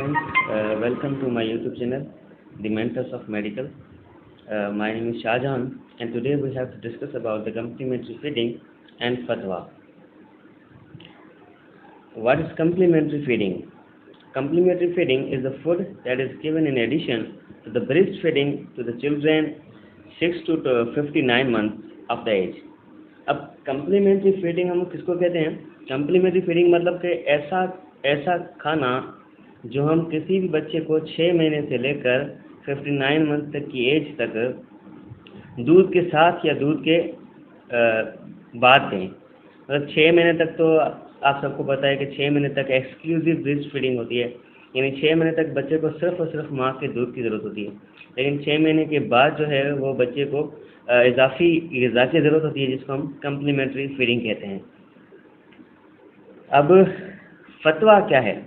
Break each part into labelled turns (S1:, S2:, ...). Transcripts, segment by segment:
S1: friends, welcome to my YouTube channel, The Mentors of Medical. My name is Shahjahan, and today we have to discuss about the complementary feeding and fatwa. What is complementary feeding? Complementary feeding is the food that is given in addition to the breastfeeding to the children 6 to 59 months of the age. अब complementary feeding हम किसको कहते हैं? Complementary feeding मतलब कि ऐसा खाना जो हम किसी भी बच्चे को 6 महीने से लेकर 59 मंथ तक की एज तक दूध के साथ या दूध के बाद दें। मतलब 6 महीने तक तो आप सबको पता है कि 6 महीने तक एक्सक्लूसिव ब्रेस्ट फीडिंग होती है, यानी 6 महीने तक बच्चे को सिर्फ और सिर्फ माँ के दूध की ज़रूरत होती है। लेकिन 6 महीने के बाद जो है वो बच्चे को इजाफी ग़िज़ा की ज़रूरत होती है, जिसको हम कम्प्लीमेंट्री फीडिंग कहते हैं। अब फतवा क्या है?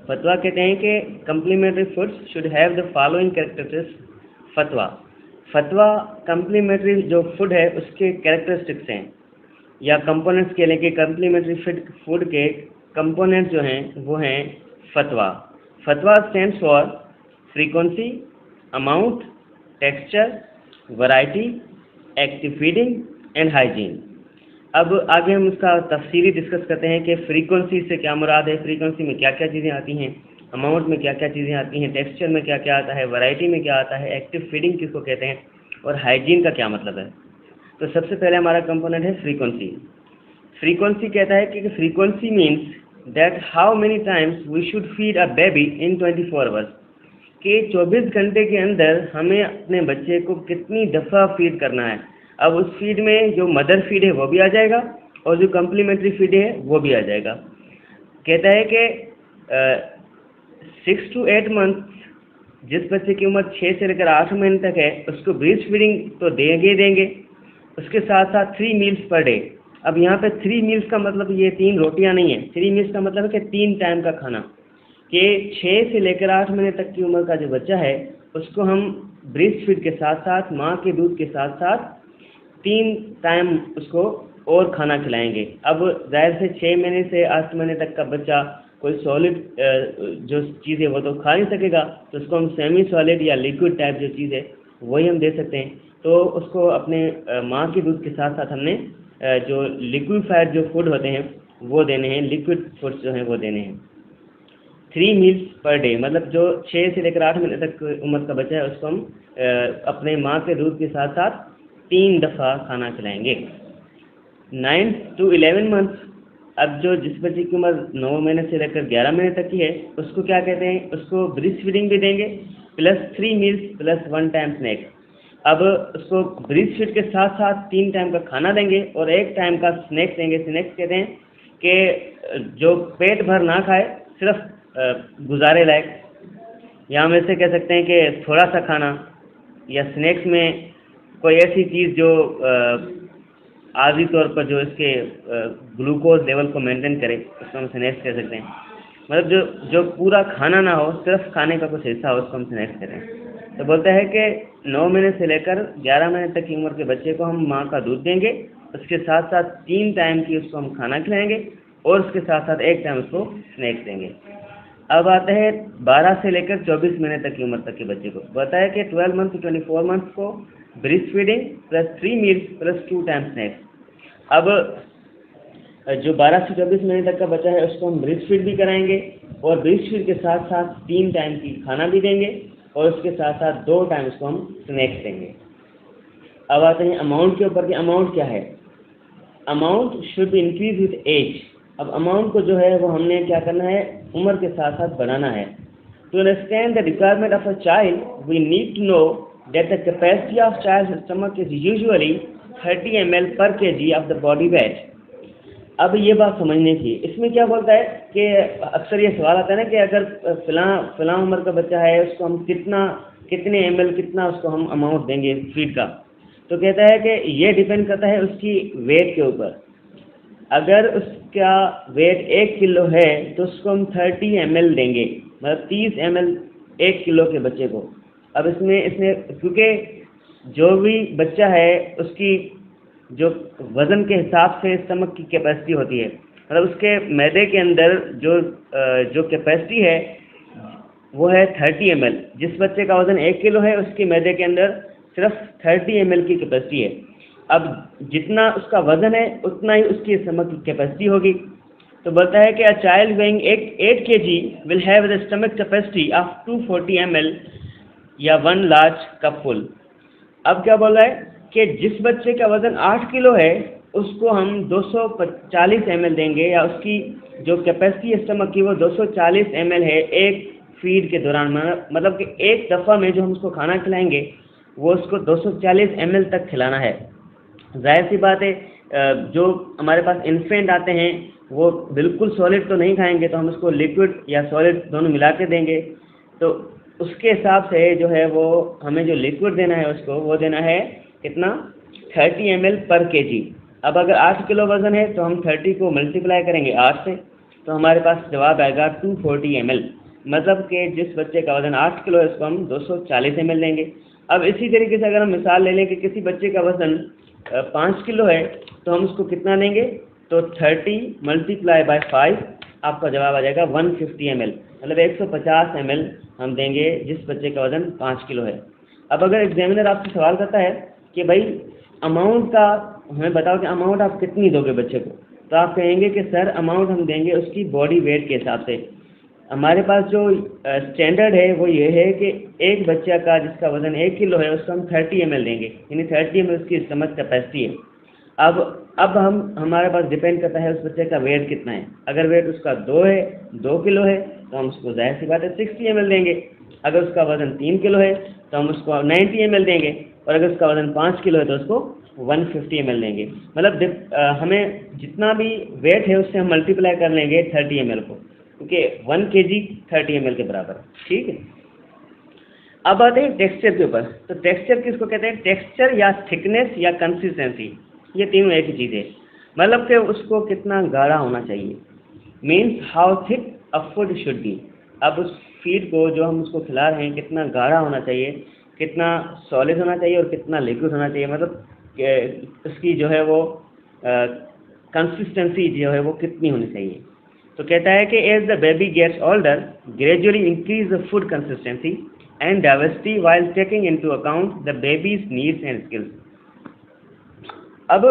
S1: फतवा कहते हैं कि complementary foods should have the following characteristics. फतवा कम्प्लीमेंट्री जो फूड है उसके कैरेक्टरिस्टिक्स हैं या कंपोनेंट्स के लिए कि कम्प्लीमेंट्री फूड के कंपोनेंट्स जो हैं वो हैं फतवा। फतवा stands for frequency, amount, texture, variety, active feeding and hygiene. अब आगे हम इसका तफसीली डिस्कस करते हैं कि फ्रीक्वेंसी से क्या मुराद है, फ्रीक्वेंसी में क्या क्या चीज़ें आती हैं, अमाउंट में क्या क्या चीज़ें आती हैं, टेक्सचर में क्या क्या आता है, वैरायटी में क्या आता है, एक्टिव फीडिंग किसको कहते हैं और हाइजीन का क्या मतलब है। तो सबसे पहले हमारा कंपोनेंट है फ्रीक्वेंसी। फ्रीक्वेंसी कहता है कि frequency means that how many times we should feed a baby in 24 hours, कि 24 घंटे के अंदर हमें अपने बच्चे को कितनी दफ़ा फीड करना है। अब उस फीड में जो मदर फीड है वो भी आ जाएगा और जो कम्प्लीमेंट्री फीड है वो भी आ जाएगा। कहता है कि 6 to 8 मंथ जिस बच्चे की उम्र 6 से लेकर 8 महीने तक है उसको ब्रेस्ट फीडिंग तो देंगे, उसके साथ साथ 3 मील्स पर डे। अब यहाँ पे 3 मील्स का मतलब ये 3 रोटियाँ नहीं है, 3 मील्स का मतलब है कि 3 टाइम का खाना, कि 6 से लेकर 8 महीने तक की उम्र का जो बच्चा है उसको हम ब्रेस्ट फीड के साथ साथ माँ के दूध के साथ साथ 3 टाइम उसको और खाना खिलाएंगे। अब ज़ाहिर से 6 महीने से 8 महीने तक का बच्चा कोई सॉलिड जो चीज़ है वो तो खा नहीं सकेगा, तो उसको हम सेमी सॉलिड या लिक्विड टाइप जो चीज़ है वही हम दे सकते हैं। तो उसको अपने माँ के दूध के साथ साथ हमने जो लिक्विफाइड जो फूड होते हैं वो देने हैं, लिक्विड फूड्स जो हैं वो देने हैं। 3 मील्स पर डे मतलब जो 6 से लेकर 8 महीने तक उम्र का बच्चा है उसको हम अपने माँ के दूध के साथ साथ 3 दफ़ा खाना खिलाएंगे। 9 to 11 मंथ, अब जो जिस बच्चे की उम्र 9 महीने से लेकर 11 महीने तक की है उसको क्या कहते हैं? उसको ब्रेस्ट फीडिंग भी देंगे plus 3 meals plus 1 time snack. अब उसको ब्रेस्ट फीड के साथ साथ 3 टाइम का खाना देंगे और 1 टाइम का स्नैक्स देंगे। स्नैक्स कहते हैं कि जो पेट भर ना खाए, सिर्फ गुजारे लायक, या हम ऐसे कह सकते हैं कि थोड़ा सा खाना, या स्नैक्स में कोई ऐसी चीज़ जो आर्जी तौर पर जो इसके ग्लूकोज लेवल को मेंटेन करे, उसको हम स्नैक्स कह सकते हैं। मतलब जो पूरा खाना ना हो, सिर्फ खाने का कुछ हिस्सा हो, उसको हम स्नैक्स कहते हैं। तो बोलता है कि 9 महीने से लेकर 11 महीने तक की उम्र के बच्चे को हम माँ का दूध देंगे, उसके साथ साथ 3 टाइम की उसको हम खाना खिलाएंगे और उसके साथ साथ 1 टाइम उसको स्नैक्स देंगे। अब आता है 12 से लेकर 24 महीने तक की उम्र तक के बच्चे को। बताया कि 12 मंथ to 24 मंथ को breast feeding plus 3 meals plus 2 time snacks. अब जो 12 से 24 महीने तक का बच्चा है उसको हम ब्रेस्ट फीड भी कराएंगे और ब्रेस्ट फीड के साथ साथ 3 टाइम की खाना भी देंगे और उसके साथ साथ 2 टाइम उसको हम स्नैक्स देंगे। अब आते हैं अमाउंट के ऊपर कि अमाउंट क्या है। Amount should be increase with age. अब अमाउंट को जो है वो हमने क्या करना है, उम्र के साथ साथ बढ़ाना है। To understand the requirement of a child we need to know that the capacity of child stomach is usually 30 ml per kg of the body weight. अब ये बात समझने की, इसमें क्या बोलता है कि अक्सर ये सवाल आता है ना कि अगर फलां उम्र का बच्चा है उसको हम कितने ml कितना उसको हम अमाउंट देंगे फीड का। तो कहता है कि ये डिपेंड करता है उसकी वेट के ऊपर। अगर उसका वेट 1 किलो है तो उसको हम 30 ml देंगे, मतलब 30 ml 1 किलो के बच्चे को। अब इसमें क्योंकि जो भी बच्चा है उसकी जो वज़न के हिसाब से स्टमक की कैपेसिटी होती है, मतलब उसके मैदे के अंदर जो कैपेसिटी है वो है 30 ml। जिस बच्चे का वज़न 1 किलो है उसके मैदे के अंदर सिर्फ 30 ml की कैपेसिटी है। अब जितना उसका वज़न है उतना ही उसकी स्टमक की कैपेसिटी होगी। तो बोलता है कि a child weighing 8 kg will have the stomach capacity of 240 ml या 1 लार्ज कप फुल। अब क्या बोल रहा है कि जिस बच्चे का वज़न 8 किलो है उसको हम 240 ml देंगे, या उसकी जो कैपेसिटी स्टमक की वो 240 ml है एक फीड के दौरान। मतलब कि एक दफ़ा में जो हम उसको खाना खिलाएंगे वो उसको 240 ml तक खिलाना है। जाहिर सी बात है, जो हमारे पास इन्फेंट आते हैं वो बिल्कुल सॉलिड तो नहीं खाएंगे, तो हम उसको लिक्विड या सॉलिड दोनों मिला के देंगे। तो उसके हिसाब से जो है वो हमें जो लिक्विड देना है उसको वो देना है कितना, 30 ml पर kg। अब अगर 8 किलो वज़न है तो हम 30 को मल्टीप्लाई करेंगे 8 से, तो हमारे पास जवाब आएगा 240 ml। मतलब कि जिस बच्चे का वज़न 8 किलो है उसको हम 240 ml देंगे। अब इसी तरीके से अगर हम मिसाल ले लें कि किसी बच्चे का वज़न 5 किलो है तो हम उसको कितना देंगे, तो 30 मल्टीप्लाई बाय 5, आपका जवाब आ जाएगा 150 ml। मतलब 150 ml हम देंगे जिस बच्चे का वज़न 5 किलो है। अब अगर एग्जामिनर आपसे सवाल करता है कि भाई अमाउंट का हमें बताओ कि अमाउंट आप कितनी दोगे बच्चे को, तो आप कहेंगे कि सर अमाउंट हम देंगे उसकी बॉडी वेट के हिसाब से। हमारे पास जो स्टैंडर्ड है वो ये है कि एक बच्चा का जिसका वज़न 1 किलो है उसको हम 30 ml देंगे, यानी 30 ml उसकी स्टमक कैपेसिटी है। अब हमारे पास डिपेंड करता है उस बच्चे का वेट कितना है। अगर वेट उसका 2 किलो है तो हम उसको जाहिर सी बात है 60 ml देंगे। अगर उसका वज़न 3 किलो है तो हम उसको 90 ml देंगे, और अगर उसका वज़न 5 किलो है तो उसको 150 ml देंगे। मतलब हमें जितना भी वेट है उससे हम मल्टीप्लाई कर लेंगे 30 ml को, क्योंकि 1 kg 30 ml के बराबर है। ठीक है, अब आते हैं टेक्सचर के ऊपर। तो टेक्सचर किसको कहते हैं, टेक्सचर या थिकनेस या कंसिस्टेंसी, ये तीनों एक ही चीज़ है। मतलब कि उसको कितना गाढ़ा होना चाहिए, means how thick a food should be. अब उस फीड को जो हम उसको खिला रहे हैं कितना गाढ़ा होना चाहिए, कितना सॉलिड होना चाहिए और कितना लिक्विड होना चाहिए, मतलब उसकी जो है वो कंसिस्टेंसी जो है वो कितनी होनी चाहिए। तो कहता है कि as the baby gets older gradually increase the food consistency and diversity while taking into account the baby's needs and skills. अब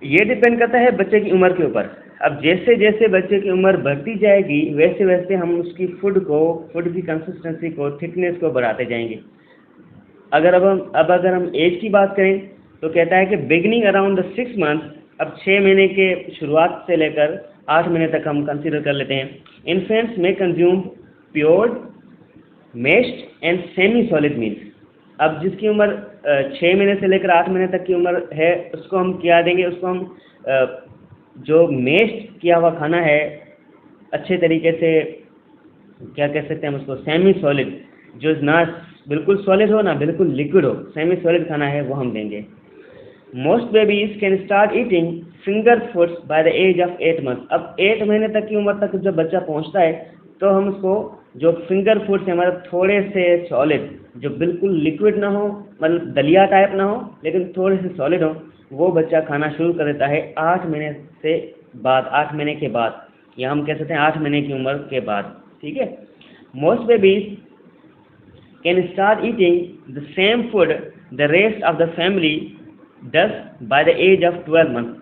S1: ये डिपेंड करता है बच्चे की उम्र के ऊपर। अब जैसे जैसे बच्चे की उम्र बढ़ती जाएगी वैसे वैसे हम उसकी फूड की कंसिस्टेंसी को, थिकनेस को बढ़ाते जाएंगे। अगर हम एज की बात करें तो कहता है कि बिगनिंग अराउंड द 6 मंथ, अब 6 महीने के शुरुआत से लेकर 8 महीने तक हम कंसीडर कर लेते हैं। इन्फेंट्स में consume pureed, mashed and semi solid meals. अब जिसकी उम्र 6 महीने से लेकर 8 महीने तक की उम्र है उसको हम क्या देंगे, उसको हम जो मेश्ड किया हुआ खाना है, अच्छे तरीके से क्या कह सकते हैं हम उसको, सेमी सॉलिड, जो ना बिल्कुल सॉलिड हो ना बिल्कुल लिक्विड हो, सेमी सॉलिड खाना है वो हम देंगे। Most babies can start eating finger foods by the age of 8 month. अब 8 महीने तक की उम्र तक जब बच्चा पहुंचता है तो हम उसको जो फिंगर फूड्स है, मतलब थोड़े से सॉलिड, जो बिल्कुल लिक्विड ना हो, मतलब दलिया टाइप ना हो लेकिन थोड़े से सॉलिड हो, वो बच्चा खाना शुरू कर देता है 8 महीने से बाद, 8 महीने के बाद, या हम कह सकते हैं 8 महीने की उम्र के बाद। ठीक है, most babies can start eating the same food the rest of the family does by the age of 12 month.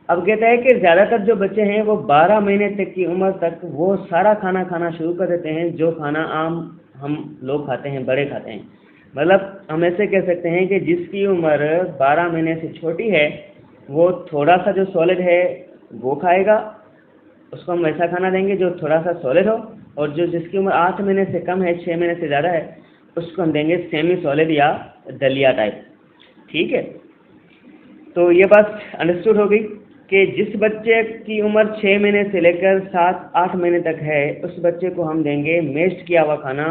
S1: अब कहता है कि ज़्यादातर जो बच्चे हैं वो 12 महीने तक की उम्र तक वो सारा खाना खाना शुरू कर देते हैं जो खाना आम हम लोग खाते हैं, बड़े खाते हैं। मतलब हम ऐसे कह सकते हैं कि जिसकी उम्र 12 महीने से छोटी है वो थोड़ा सा जो सॉलिड है वो खाएगा, उसको हम वैसा खाना देंगे जो थोड़ा सा सॉलिड हो, और जो जिसकी उम्र 8 महीने से कम है, 6 महीने से ज़्यादा है, उसको हम देंगे सेमी सॉलिड या दलिया टाइप। ठीक है, तो ये बात अंडरस्टूड हो गई कि जिस बच्चे की उम्र 6 महीने से लेकर 7-8 महीने तक है उस बच्चे को हम देंगे मेश्ड किया हुआ खाना,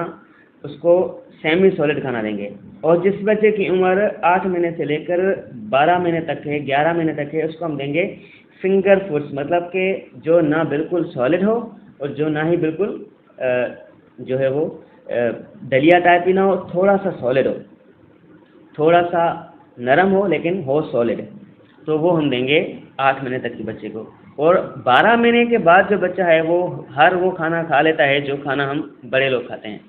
S1: उसको सेमी सॉलिड खाना देंगे। और जिस बच्चे की उम्र 8 महीने से लेकर 12 महीने तक है, 11 महीने तक है, उसको हम देंगे फिंगर फूड्स, मतलब कि जो ना बिल्कुल सॉलिड हो और जो ना ही बिल्कुल जो है वो दलिया टाइप ही ना हो, थोड़ा सा सॉलिड हो, थोड़ा सा नरम हो लेकिन हो सॉलिड, तो वो हम देंगे 8 महीने तक के बच्चे को। और 12 महीने के बाद जो बच्चा है वो हर वो खाना खा लेता है जो खाना हम बड़े लोग खाते हैं।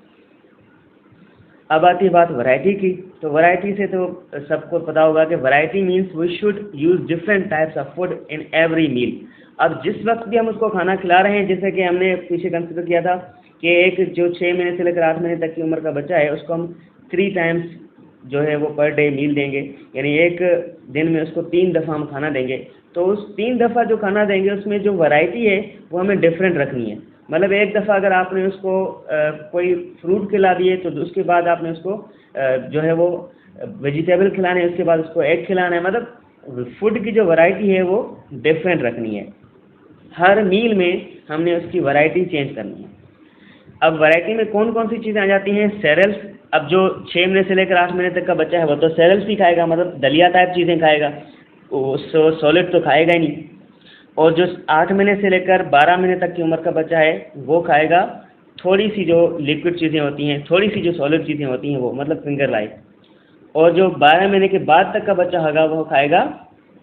S1: अब आती है बात वैरायटी की। तो वैरायटी से तो सबको पता होगा कि variety means we should use different types of food in every meal. अब जिस वक्त भी हम उसको खाना खिला रहे हैं, जैसे कि हमने पीछे कंसिडर किया था कि एक जो 6 महीने से लेकर 8 महीने तक की उम्र का बच्चा है उसको हम 3 टाइम्स जो है वो पर डे मील देंगे, यानी एक दिन में उसको 3 दफ़ा हम खाना देंगे। तो उस 3 दफ़ा जो खाना देंगे उसमें जो वैरायटी है वो हमें डिफरेंट रखनी है। मतलब एक दफ़ा अगर आपने उसको कोई फ्रूट खिला दिए तो उसके बाद आपने उसको जो है वो वेजिटेबल खिलाने हैं, उसके बाद उसको एग खिलाना है। मतलब फूड की जो वैरायटी है वो डिफरेंट रखनी है। हर मील में हमने उसकी वैरायटी चेंज करनी है। अब वैरायटी में कौन कौन सी चीज़ें आ जाती हैं? सेरेल्स। अब जो 6 महीने से लेकर 8 महीने तक का बच्चा है वो तो सेरेल्स ही खाएगा, मतलब दलिया टाइप चीज़ें खाएगा, वो सॉलिड तो खाएगा ही नहीं। और जो 8 महीने से लेकर 12 महीने तक की उम्र का बच्चा है वो खाएगा थोड़ी सी जो लिक्विड चीज़ें होती हैं, थोड़ी सी जो सॉलिड चीज़ें होती हैं वो, मतलब फिंगर लाइक। और जो 12 महीने के बाद तक का बच्चा होगा वो खाएगा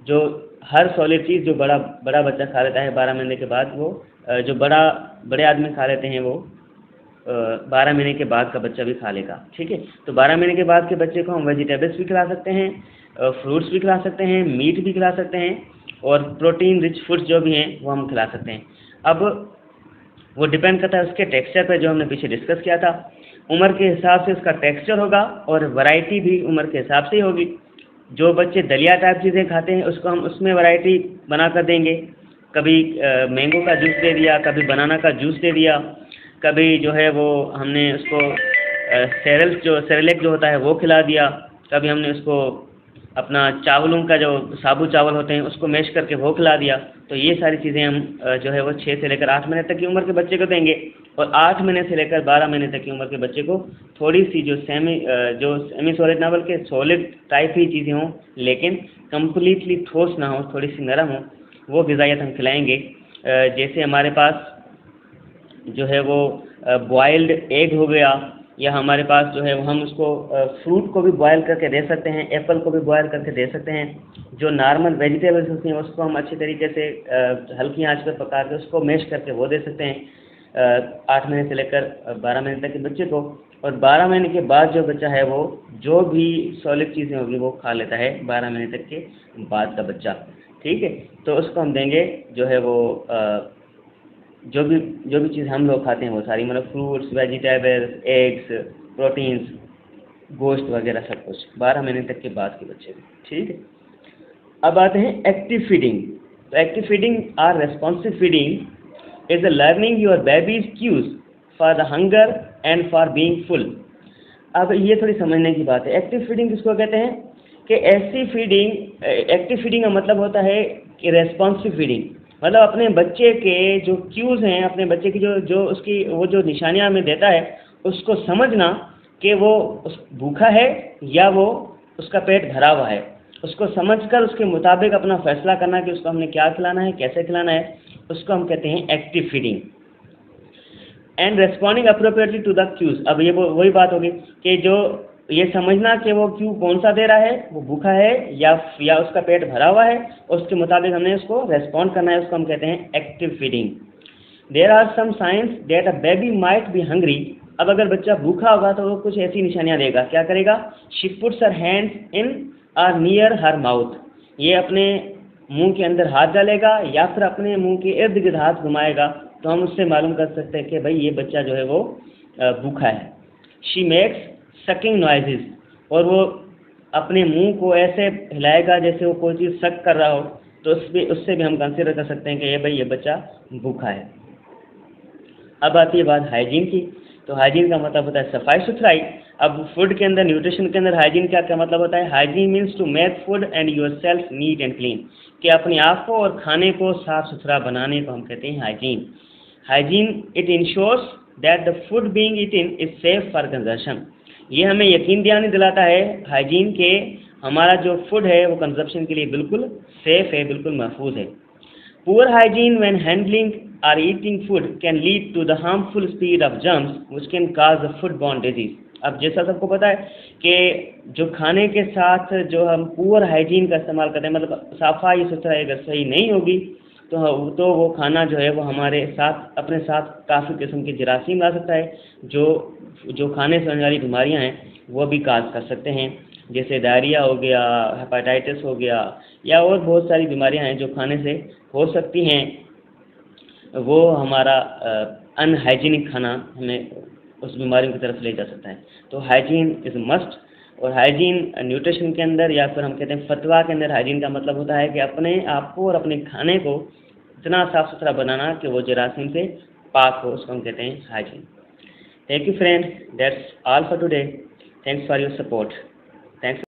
S1: जो हर सॉलिड चीज़ जो बड़ा बड़ा बच्चा खा लेता है 12 महीने के बाद, वो जो बड़े आदमी खा लेते हैं वो 12 महीने के बाद का बच्चा भी खा लेगा। ठीक है, तो 12 महीने के बाद के बच्चे को हम वेजिटेबल्स भी खिला सकते हैं, फ्रूट्स भी खिला सकते हैं, मीट भी खिला सकते हैं, और प्रोटीन रिच फूड्स जो भी हैं वो हम खिला सकते हैं। अब वो डिपेंड करता है उसके टेक्सचर पर, जो हमने पीछे डिस्कस किया था। उम्र के हिसाब से उसका टेक्सचर होगा और वैरायटी भी उम्र के हिसाब से ही होगी। जो बच्चे दलिया टाइप चीज़ें खाते हैं उसको हम उसमें वैरायटी बना कर देंगे। कभी मैंगो का जूस दे दिया, कभी बनाना का जूस दे दिया, कभी जो है वो हमने उसको सेरेलेक जो होता है वो खिला दिया, कभी हमने उसको अपना चावलों का जो साबुत चावल होते हैं उसको मैश करके वो खिला दिया। तो ये सारी चीज़ें हम जो है वो 6 से लेकर 8 महीने तक की उम्र के बच्चे को देंगे। और 8 महीने से लेकर 12 महीने तक की उम्र के बच्चे को थोड़ी सी जो सेमी सॉलिड ना बल्कि सॉलिड टाइप ही चीज़ें हों, लेकिन कम्प्लीटली ठोस ना हो, थोड़ी सी नरम हो, वो ग़िज़ाइयत हम खिलाएँगे। जैसे हमारे पास जो है वो बॉयल्ड एग हो गया, या हमारे पास जो है हम उसको फ्रूट को भी बॉयल करके दे सकते हैं, एप्पल को भी बॉयल करके दे सकते हैं। जो नॉर्मल वेजिटेबल्स होती हैं उसको हम अच्छी तरीके से हल्की आंच पर पका के उसको मैश करके वो दे सकते हैं 8 महीने से लेकर 12 महीने तक के बच्चे को। और 12 महीने के बाद जो बच्चा है वो जो भी सॉलिड चीज़ें होगी वो खा लेता है 12 महीने तक के बाद का बच्चा। ठीक है, तो उसको हम देंगे जो है वो जो भी चीज़ हम लोग खाते हैं वो सारी, मतलब फ्रूट्स, वेजिटेबल्स, एग्स, प्रोटीन्स, गोश्त वगैरह सब कुछ 12 महीने तक के बाद के बच्चे भी। ठीक है, अब आते हैं एक्टिव फीडिंग। तो एक्टिव फीडिंग और responsive feeding is the learning your baby's cues for the hunger and for being full. अब ये थोड़ी समझने की बात है। एक्टिव फीडिंग किसको कहते हैं? कि ऐसी फीडिंग, एक्टिव फीडिंग का मतलब होता है कि रेस्पॉन्सिव फीडिंग, मतलब अपने बच्चे के जो क्यूज़ हैं, अपने बच्चे की जो उसकी वो जो निशानियाँ हमें देता है उसको समझना कि वो भूखा है या वो उसका पेट भरा हुआ है, उसको समझकर उसके मुताबिक अपना फैसला करना कि उसको हमने क्या खिलाना है, कैसे खिलाना है, उसको हम कहते हैं active feeding. And responding appropriately to the cues. अब ये वही बात होगी कि जो ये समझना कि वो क्यू कौन सा दे रहा है, वो भूखा है या उसका पेट भरा हुआ है, उसके मुताबिक हमने उसको रेस्पॉन्ड करना है, उसको हम कहते हैं active feeding. There are some signs that a baby might be hungry. अब अगर बच्चा भूखा होगा तो वो कुछ ऐसी निशानियां देगा। क्या करेगा? She puts her hands in are near her mouth. ये अपने मुंह के अंदर हाथ डालेगा या फिर अपने मुंह के इर्द गिर्द हाथ घुमाएगा, तो हम उससे मालूम कर सकते हैं कि भाई ये बच्चा जो है वो भूखा है। शी मेक्स सकिंग नॉइजेस, और वो अपने मुंह को ऐसे हिलाएगा जैसे वो कोई चीज़ सक कर रहा हो, तो उससे भी हम कंसीडर कर सकते हैं कि ये भाई ये बच्चा भूखा है। अब आती है बात हाइजीन की। तो हाइजीन का मतलब होता है सफाई सुथराई। अब फूड के अंदर, न्यूट्रिशन के अंदर हाइजीन का क्या मतलब होता है? Hygiene means to make food and yourself neat and clean, कि अपने आप को और खाने को साफ सुथरा बनाने को हम कहते हैं hygiene. Hygiene it ensures that the food being eaten is safe for consumption. ये हमें यकीन दिलाता है हाइजीन के हमारा जो फूड है वो कंजप्शन के लिए बिल्कुल सेफ है, बिल्कुल महफूज है। पुअर हाइजीन व्हेन हैंडलिंग और eating food can lead to the harmful speed of germs which can cause the food borne disease. अब जैसा सबको पता है कि जो खाने के साथ जो हम पुअर हाइजीन का इस्तेमाल करते हैं, मतलब सफाई सुथराई अगर सही नहीं होगी तो वो खाना जो है वो हमारे साथ अपने साथ काफ़ी किस्म के जरासीम ला सकता है, जो खाने से होने वाली बीमारियां हैं वो भी काज कर सकते हैं, जैसे डायरिया हो गया, हेपेटाइटिस हो गया, या और बहुत सारी बीमारियां हैं जो खाने से हो सकती हैं। वो हमारा अनहाइजीनिक खाना हमें उस बीमारियों की तरफ ले जा सकता है। तो हाइजीन इज़ मस्ट। और हाइजीन न्यूट्रिशन के अंदर, या फिर हम कहते हैं फतवा के अंदर, हाइजीन का मतलब होता है कि अपने आप को और अपने खाने को इतना साफ़ सुथरा बनाना कि वो जरासीम से पाक हो, उसको हम कहते हैं hygiene. Thank you friend, that's all for today. Thanks for your support. Thanks.